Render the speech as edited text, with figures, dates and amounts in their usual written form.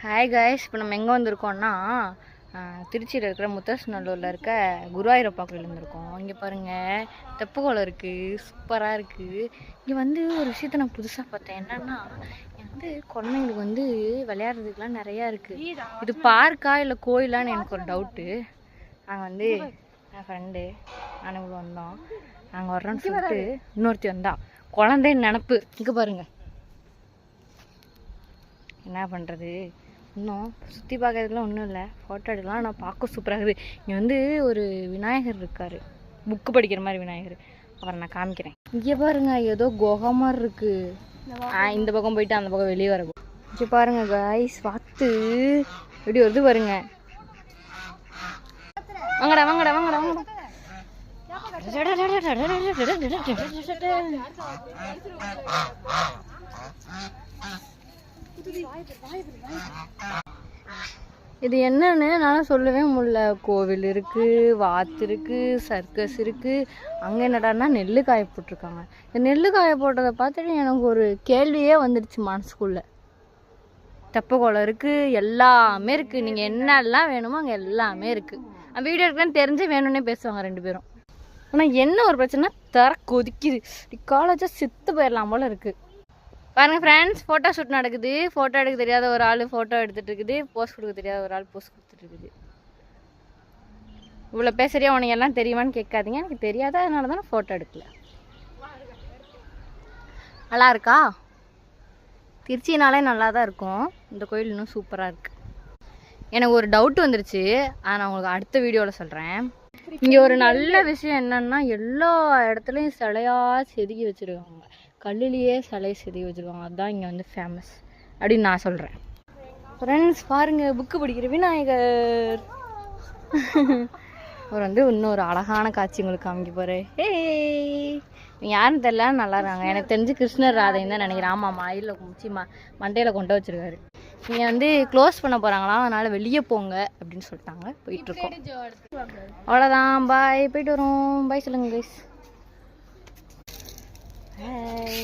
Hi guys, இப்போ நம்ம எங்கே வந்திருக்கோம்னா திருச்சியில் இருக்கிற முத்தரசநல்லூரில் இருக்க குருவாயூரப்பா கோயில் வந்திருக்கோம். இங்கே பாருங்கள், தெப்பக்குளம் இருக்குது, சூப்பராக இருக்குது. இங்கே வந்து ஒரு விஷயத்த நான் புதுசாக பார்த்தேன். என்னென்னா, வந்து குழந்தைங்களுக்கு வந்து விளையாடுறதுக்கெலாம் நிறையா இருக்குது. இது பார்க்கா இல்லை கோயிலான்னு எனக்கு ஒரு டவுட்டு. நாங்கள் வந்து என் ஃப்ரெண்டு நான் இவ்வளோ வந்தோம். நாங்கள் வர்றோன்னு சொல்லிட்டு இன்னொருத்தி வந்தா, குழந்தை நினப்பு. இங்கே பாருங்கள் என்ன பண்ணுறது. இன்னும் சுற்றி பார்க்கறதுக்குலாம் ஒன்றும் இல்லை, ஃபோட்டோ எடுக்கலாம். ஆனால் பார்க்க சூப்பராக இருக்குது. இங்கே வந்து ஒரு விநாயகர் இருக்கார், புக்கு படிக்கிற மாதிரி விநாயகர். அப்புறம் நான் காமிக்கிறேன். இங்கே பாருங்க, ஏதோ குகை மாதிரி இருக்குது. இந்த பக்கம் போயிட்டு அந்த பக்கம் வெளியே வரப்போ இங்கே பாருங்க காய்ஸ், வாத்து எப்படி வருது பாருங்க. வாங்கடா வாங்கடா வாங்கடா வாங்கடா. இது என்னன்னு நான் சொல்லவே முடியல. கோவில் இருக்கு, வாத்து இருக்கு, சர்க்கஸ் இருக்கு. அங்கே என்னடான்னா நெல்லு காய போட்டிருக்காங்க. இந்த நெல்லு காய போட்டதை பார்த்துட்டு எனக்கு ஒரு கேள்வியே வந்துடுச்சு மனசுக்குள்ள. தெப்பக்குளம் இருக்கு, எல்லாமே இருக்கு. நீங்க என்னெல்லாம் வேணுமோ அங்கே எல்லாமே இருக்கு. வீடியோ இருக்குன்னு தெரிஞ்சு வேணும்னே பேசுவாங்க ரெண்டு பேரும். ஆனால் என்ன ஒரு பிரச்சனை, தர கொதிக்குது. காலேஜா செத்து போயிடலாம் போல இருக்கு. பாருங்கள் ஃப்ரெண்ட்ஸ், ஃபோட்டோ ஷூட் நடக்குது. ஃபோட்டோ எடுக்க தெரியாத ஒரு ஆள் ஃபோட்டோ எடுத்துகிட்டு இருக்குது, போஸ்ட் கொடுக்க தெரியாத ஒரு ஆள் போஸ்ட் கொடுத்துட்டு இருக்குது. இவ்வளோ பேசுறியா, உனக்கு எல்லாம் தெரியுமான்னு கேட்காதீங்க. எனக்கு தெரியாத, அதனால தான் நான் ஃபோட்டோ எடுக்கல. நல்லா இருக்கா? திருச்சினாலே நல்லா தான் இருக்கும். இந்த கோயில் இன்னும் சூப்பராக இருக்குது. எனக்கு ஒரு டவுட் வந்துருச்சு, அதை நான் உங்களுக்கு அடுத்த வீடியோவில் சொல்கிறேன். இங்கே ஒரு நல்ல விஷயம் என்னன்னா, எல்லா இடத்துலையும் சிலையாக செதுக்கி வச்சுருக்காங்க. கல்லுலேயே சிலையை செதுக்கி வச்சுருக்காங்க. அதுதான் இங்கே வந்து ஃபேமஸ் அப்படின்னு நான் சொல்கிறேன். ஃப்ரெண்ட்ஸ் பாருங்கள், புக்கு படிக்கிற விநாயகர். அவர் வந்து இன்னொரு அழகான காட்சி உங்களுக்கு காமிக்க போகிறேன். யாருன்னு தெரியல, நல்லா இருக்காங்க. எனக்கு தெரிஞ்சு கிருஷ்ணர் ராதைன்னு தான் நினைக்கிறேன். ஆமாம், மயிலில் குமிச்சு மண்டையில் கொண்டு வச்சுருக்காரு. நீங்கள் வந்து க்ளோஸ் பண்ண போகிறாங்களாம், அதனால் வெளியே போங்க அப்படின்னு சொல்லிட்டாங்க. போயிட்டுருக்கோம். அவ்வளோதான், பாய். போயிட்டு வரோம். பாய் சொல்லுங்கள் கைஸ். Hey.